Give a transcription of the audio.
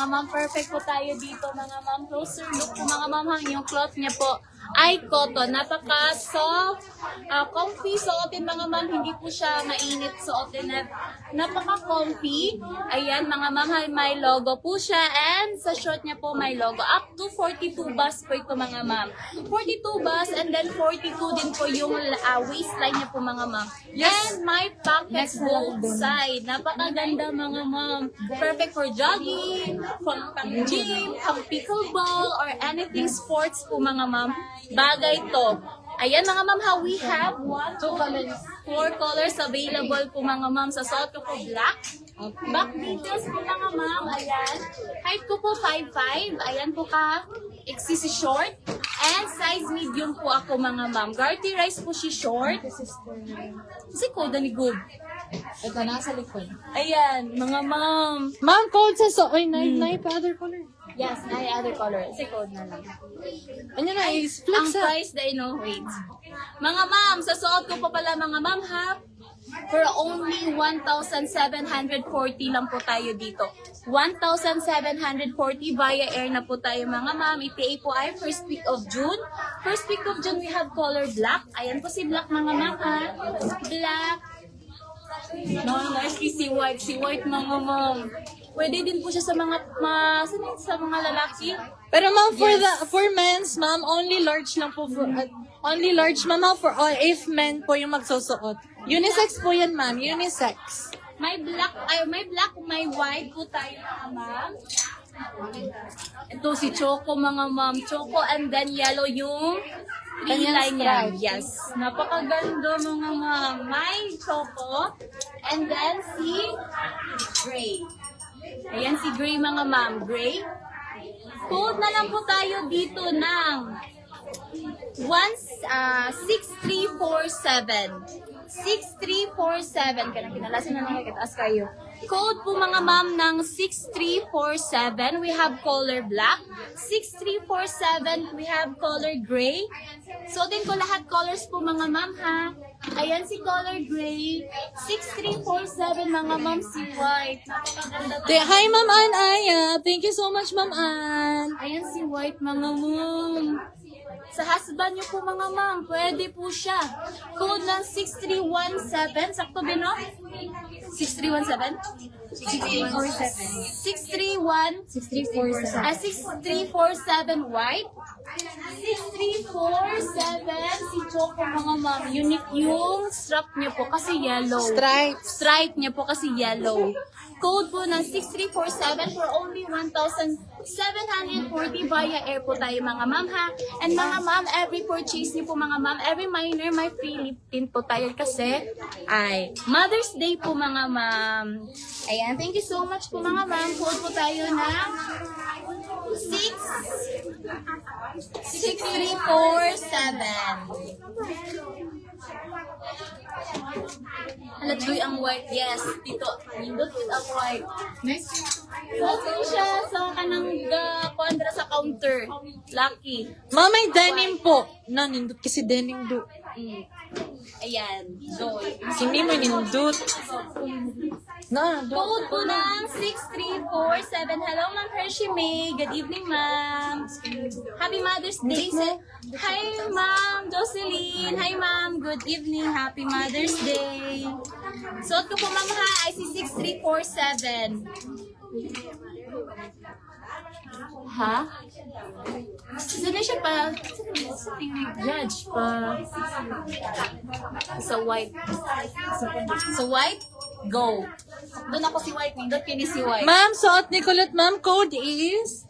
ma'am. Perfect po tayo dito, mga ma'am. Closer look po, mga ma'am. Yung cloth niya po ay cotton. Napaka-soft, comfy suotin, mga ma'am. Hindi po siya mainit suotin. Napaka-comfy. Ayan, mga ma'am. May logo po siya. And sa short niya po may logo. Up to 42 bus po ito, mga ma'am. 42 bus and then 42 din po yung waistline niya po, mga ma'am. Yes. And may pockets both side. Napakaganda, mga ma'am. Perfect for jogging, pang gym, pang pickleball, or anything sports po, mga ma'am. Bagay to. Ayan, mga ma'am, how we have 4 colors available po, mga ma'am. Sa suot ko po black. Back details po, mga ma'am. Ayan. Height ko po 5'5". Ayan po ka. XC short. And size medium po ako, mga ma'am. Garterized po si short. Kasi koda ni Good. Ito, nasa likod. Ayan, mga ma'am. Ma'am, code sa so... Ay, nai pa other color. Yes, ay other color. Kasi code na lang. Ano na, Ang flex sa... price dahil no, wait. Mga ma'am, sa suot ko pa pala, mga ma'am, ha? For only 1,740 lang po tayo dito. 1,740 via air na po tayo, mga ma'am. ETA po ay first week of June. First week of June, we have color black. Ayan po si black, mga ma'am, ha? Black. No, nice si white. Si white, mga ma'am. Pwede din po siya sa mga sa mga lalaki. Pero ma'am, for men's, ma'am, only large lang po for... only large, ma'am, for all, if men po yung magsusuot. Unisex po yan, ma'am. Unisex. May black, may white po tayo, mga ma'am. Ito si Choco, mga ma'am. Choco and then yellow yung Kanyang line niya. stripe. Yes. Napakaganda, mga ma'am. May Choco and then si gray. Ayan si gray, mga ma'am. Gray. Code na lang po tayo dito ng 6347. 6347. Kaya kinalasin na lang kita. Ask kayo. Code po, mga ma'am, ng 6347. We have color black. 6347. We have color gray. So, din ko lahat colors po, mga ma'am, ha? Ayan si color gray. 6347, mga ma'am, si white. Napakaganda. Hi, Ma'am Ann Aya. Thank you so much, Ma'am Ann. Ayan si white, mga ma'am. Sa husband niyo po, mga ma'am, pwede po siya. Code ng 6317. Sakto ba, no? 6317? 6347. 6347 white. 6347 si Choco, mga ma'am. Unique yung strap niya po kasi yellow. Stripe niya po kasi yellow. Code po ng 6347 for only 1,740 via air po tayo, mga ma'am, ha? And mga ma'am, every purchase niyo po, mga ma'am, every minor may free lip tint po tayo kasi ay Mother's Day po, mga ma'am. Ayan, thank you so much po, mga ma'am. Code po tayo ng 6347. Halatoy ang white. Yes, dito. Nindot it ang white. Next. Okay siya sa kanang kontra sa counter. Lucky. Ma'am, may denim po. Nindot kasi denim do. Ayan. So, Hindi mo nindot. code po ng 6347. Hello, Ma'am Hershey May. Good evening, Ma'am. Happy Mother's Day. Hi, Ma'am Jocelyn. Hi, Ma'am. Good evening. Happy Mother's Day. Suot ko po, Ma'am, ha. IC6347. Ha? Saan na siya pa? Judge pa. Sa white. Sa white? Go. Doon ako si white. Doon kini si white. Ma'am, suot ni Kulot, ma'am. Code is...